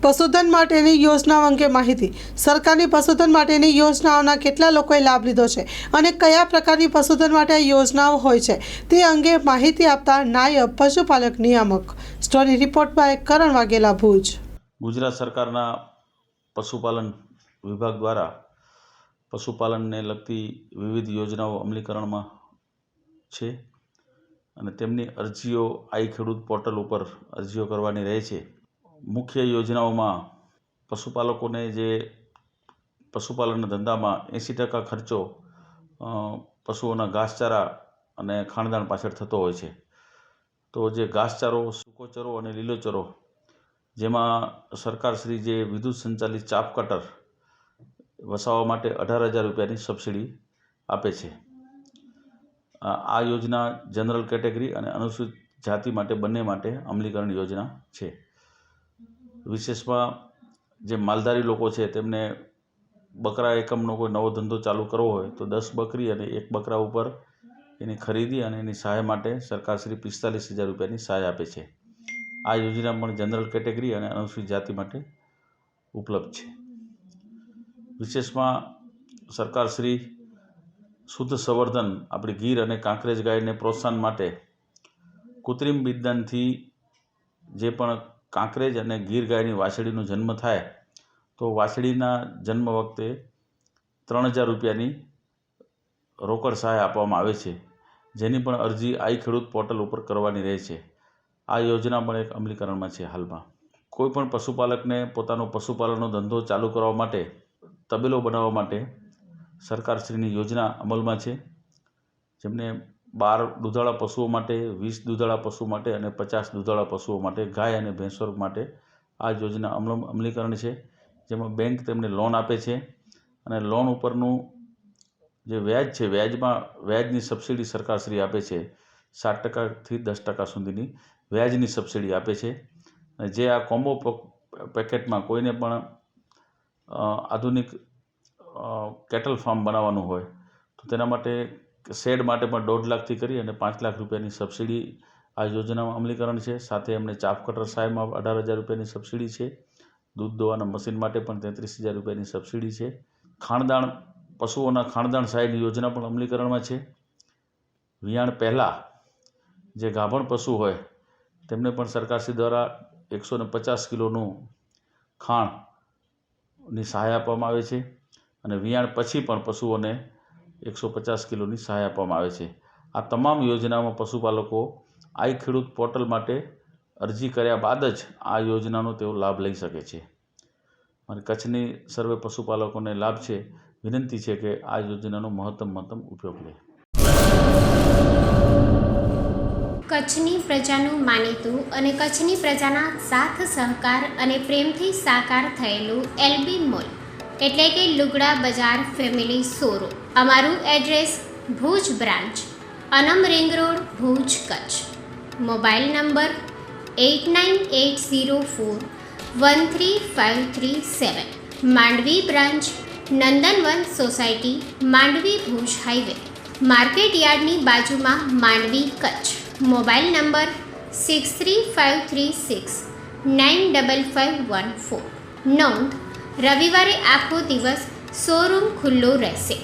પશુધન માટેની યોજનાઓ અંગે માહિતી. સરકારની પશુધન માટેની યોજનાઓના કેટલા લોકોએ લાભ લીધો છે અને કયા પ્રકારની પશુધન માટે આ યોજનાઓ હોય છે તે અંગે માહિતી આપતા નાયબ પશુપાલક નિયામક. સ્ટોરી રિપોર્ટ બાય કરણ વાઘેલા, ભુજ. ગુજરાત સરકારના પશુપાલન વિભાગ દ્વારા પશુપાલનને લગતી વિવિધ યોજનાઓ અમલીકરણમાં છે અને તેમની અરજીઓ આઈ ખેડૂત પોર્ટલ ઉપર અરજીઓ કરવાની રહે છે. મુખ્ય યોજનાઓમાં પશુપાલકોને જે પશુપાલનના ધંધામાં 80% ખર્ચો પશુઓના ઘાસચારા અને ખાણદાણ પાછળ થતો હોય છે. તો જે ઘાસચારો, સૂકો ચરો અને લીલો ચરો, જેમાં સરકારશ્રી જે વિદ્યુત સંચાલિત ચાફ કટર વસાવવા માટે 18,000 રૂપિયાની સબસિડી આપે છે. આ યોજના જનરલ કેટેગરી અને અનુસૂચિત જાતિ માટે બંને માટે અમલીકરણ યોજના છે. વિશેષમાં જે માલધારી લોકો છે તેમને બકરા એકમનો કોઈ નવો ધંધો ચાલુ કરવો હોય તો 10 બકરી અને 1 બકરા ઉપર એની ખરીદી અને એની સહાય માટે સરકારશ્રી 45,000 રૂપિયાની સહાય આપે છે. આ યોજના પણ જનરલ કેટેગરી અને અનુસૂચિત જાતિ માટે ઉપલબ્ધ છે. વિશેષમાં સરકારશ્રી શુદ્ધ સંવર્ધન આપણી ગીર અને કાંકરેજ ગાયને પ્રોત્સાહન માટે કૃત્રિમ બીજદાનથી જે પણ કાંકરેજ અને ગીર ગાયની વાછડીનો જન્મ થાય તો વાછડીના જન્મ વખતે 3,000 રૂપિયાની રોકડ સહાય આપવામાં આવે છે, જેની પણ અરજી આઈ ખેડૂત પોર્ટલ ઉપર કરવાની રહે છે. આ યોજના પણ એક અમલીકરણમાં છે. હાલમાં કોઈપણ પશુપાલકને પોતાનો પશુપાલનનો ધંધો ચાલુ કરવા માટે તબેલો બનાવવા માટે સરકારશ્રીની યોજના અમલમાં છે. જેમને 12 દૂધાળા પશુઓ માટે, 20 દૂધાળા પશુઓ માટે અને 50 દૂધાળા પશુઓ માટે, ગાય અને ભેંસ વર્ગ માટે આ યોજના અમલીકરણ છે. જેમાં બેંક તેમને લોન આપે છે અને લોન ઉપરનું જે વ્યાજ છે, વ્યાજની સબસિડી સરકારશ્રી આપે છે. 7%થી 10% સુધીની વ્યાજની સબસિડી આપે છે. અને જે આ કોમ્બો પેકેટમાં કોઈને પણ આધુનિક કેટલ ફાર્મ બનાવવાનું હોય તો તેના માટે શેડ માટે પણ 1.5 લાખથી કરી અને 5 લાખ રૂપિયાની સબસિડી આ યોજનામાં અમલીકરણ છે. સાથે એમને ચાફ કટર સહાયમાં 18,000 રૂપિયાની સબસિડી છે. દૂધ દોવાના મશીન માટે પણ 33,000 રૂપિયાની સબસિડી છે. ખાણદાણ પશુઓના ખાણદાણ સહાયની યોજના પણ અમલીકરણમાં છે. વિયાણ પહેલાં જે ગાભણ પશુ હોય તેમને પણ સરકારશ્રી દ્વારા 150 કિલોનું ખાણની સહાય આપવામાં આવે છે અને વિયાણ પછી પણ પશુઓને 150 કિલોની સહાય આપવામાં આવે છે. આ તમામ યોજનામાં પશુપાલકો આઈ ખેડૂત પોર્ટલ માટે અરજી કર્યા બાદ જ આ યોજનાનો તેઓ લાભ લઈ શકે છે. અને કચ્છની સર્વે પશુપાલકોને લાભ છે. વિનંતી છે કે આ યોજનાનો મહત્તમ ઉપયોગ લે. કચ્છની પ્રજાનું માનીતું અને કચ્છની પ્રજાના સાથ સહકાર અને પ્રેમથી સાકાર થયેલું એલબી મોલ એટલે કે લુગડા બજાર ફેમિલી શોરૂમ. અમારું address Bhuj branch, Anam ring road, Bhuj, Kutch. Mobile number 8980413537. Mandvi branch, Nandanvan society, Mandvi, Bhuj highway, market યાર્ડની બાજુમાં, માંડવી, કચ્છ. Mobile number 6353695514. નોંધ: રવિવારે આખો દિવસ શોરૂમ ખુલ્લો રહેશે.